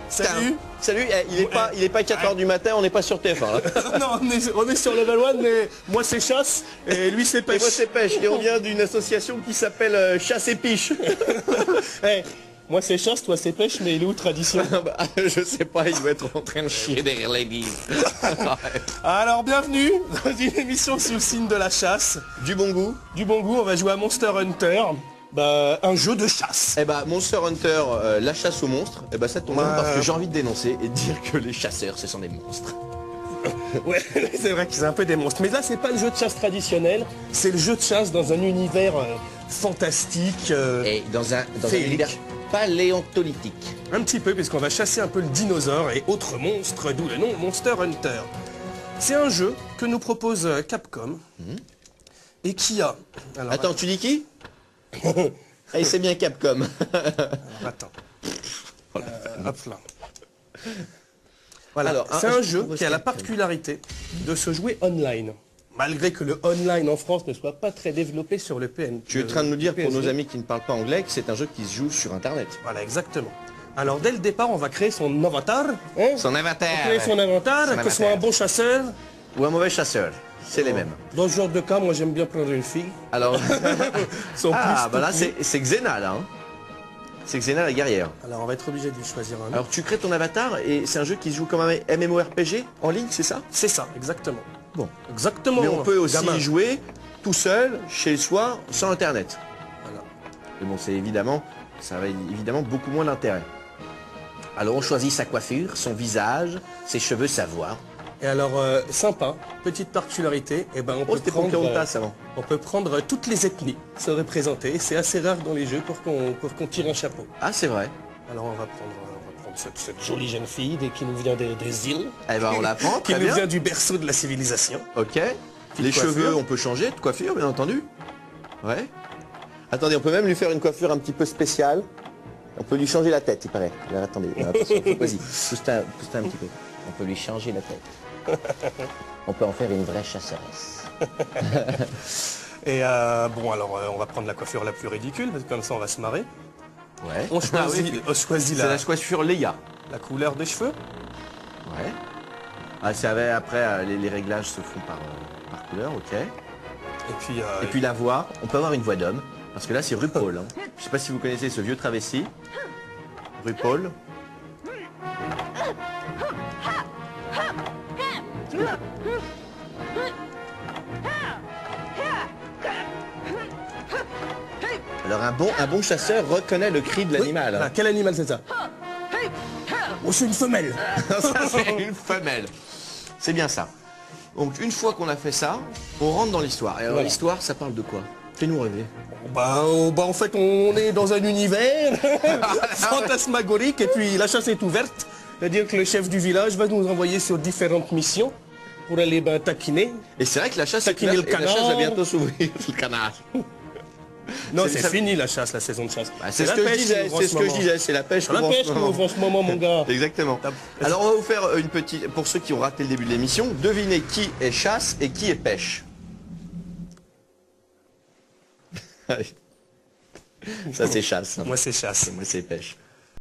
Salut. Salut, il est pas 4 h du matin, on n'est pas sur TF1 là. Non, on est sur Level 1, mais moi c'est chasse et lui c'est pêche. Et moi c'est pêche, et on vient d'une association qui s'appelle Chasse et Piche. Hey, moi c'est chasse, toi c'est pêche, mais il est où tradition? Je sais pas, il doit être en train de chier derrière l'église. Alors bienvenue dans une émission sous le signe de la chasse. Du bon goût. Du bon goût, on va jouer à Monster Hunter. Bah, un jeu de chasse. Eh bah, Monster Hunter, la chasse aux monstres, eh bah, ça tombe bien parce que j'ai envie de dénoncer et de dire que les chasseurs, ce sont des monstres. Ouais, c'est vrai qu'ils sont un peu des monstres. Mais là, c'est pas le jeu de chasse traditionnel, c'est le jeu de chasse dans un univers fantastique. Et dans un univers paléontolithique. Un petit peu, puisqu'on va chasser un peu le dinosaure et autres monstres, d'où le nom Monster Hunter. C'est un jeu que nous propose Capcom et qui a... Alors, attends, tu dis qui? Et c'est bien Capcom. Alors, attends. Hop là. Voilà, c'est un jeu qui a la particularité de se jouer online. Malgré que le online en France ne soit pas très développé sur le PN. Tu es en train de nous dire pour nos amis qui ne parlent pas anglais que c'est un jeu qui se joue sur Internet. Voilà, exactement. Alors dès le départ, on va créer son avatar. Hein, son avatar. On va créer son avatar, que ce soit un bon chasseur. Ou un mauvais chasseur. C'est les mêmes. Dans ce genre de cas, moi j'aime bien prendre une fille. Alors, bah là c'est Xena là. Hein. C'est Xena la guerrière. Alors on va être obligé de choisir un. Alors tu crées ton avatar et c'est un jeu qui se joue comme un MMORPG en ligne, c'est ça? C'est ça, exactement. Bon. Exactement. Mais on peut aussi y jouer tout seul, chez soi, sans internet. Voilà. Et bon, ça va évidemment beaucoup moins d'intérêt. Alors on choisit sa coiffure, son visage, ses cheveux, sa voix. Et alors, sympa, petite particularité, et ben on peut prendre toutes les ethnies se représenter. C'est assez rare dans les jeux pour qu'on tire un chapeau. Ah, c'est vrai. Alors on va prendre cette jolie jeune fille qui nous vient des îles. Eh ben on la prend, qui nous vient du berceau de la civilisation. Ok. Les cheveux, on peut changer de coiffure, bien entendu. Ouais. Attendez, on peut même lui faire une coiffure un petit peu spéciale. On peut lui changer la tête, il paraît. Alors, attendez, vas-y, pousse un petit peu. On peut lui changer la tête. On peut en faire une vraie chasseresse. Et bon, alors on va prendre la coiffure la plus ridicule, parce que comme ça on va se marrer. Ouais. On choisit la coiffure Leia. La couleur des cheveux. Ouais. Ah, après, les réglages se font par couleur, ok. Et puis la voix, on peut avoir une voix d'homme, parce que là c'est RuPaul. Hein. Je sais pas si vous connaissez ce vieux travesti. RuPaul. Alors un bon chasseur reconnaît le cri de l'animal. Hein. Quel animal c'est ça? Oh, c'est une femelle. Ça c'est une femelle. C'est bien ça. Donc une fois qu'on a fait ça, on rentre dans l'histoire. Et alors l'histoire, ça parle de quoi? Fais-nous rêver. Bah en fait on est dans un univers fantasmagorique et puis la chasse est ouverte. C'est-à-dire que le chef du village va nous envoyer sur différentes missions pour aller taquiner. Et c'est vrai que la chasse, taquiner le canard. La chasse va bientôt s'ouvrir, le canard. Non, c'est fini la chasse, la saison de chasse. Bah, c'est ce que je disais, c'est la pêche. La pêche qu'on ouvre en ce moment, mon gars. Exactement. Alors on va vous faire une petite, pour ceux qui ont raté le début de l'émission, devinez qui est chasse et qui est pêche. Ça c'est chasse. Moi c'est chasse. Moi c'est pêche.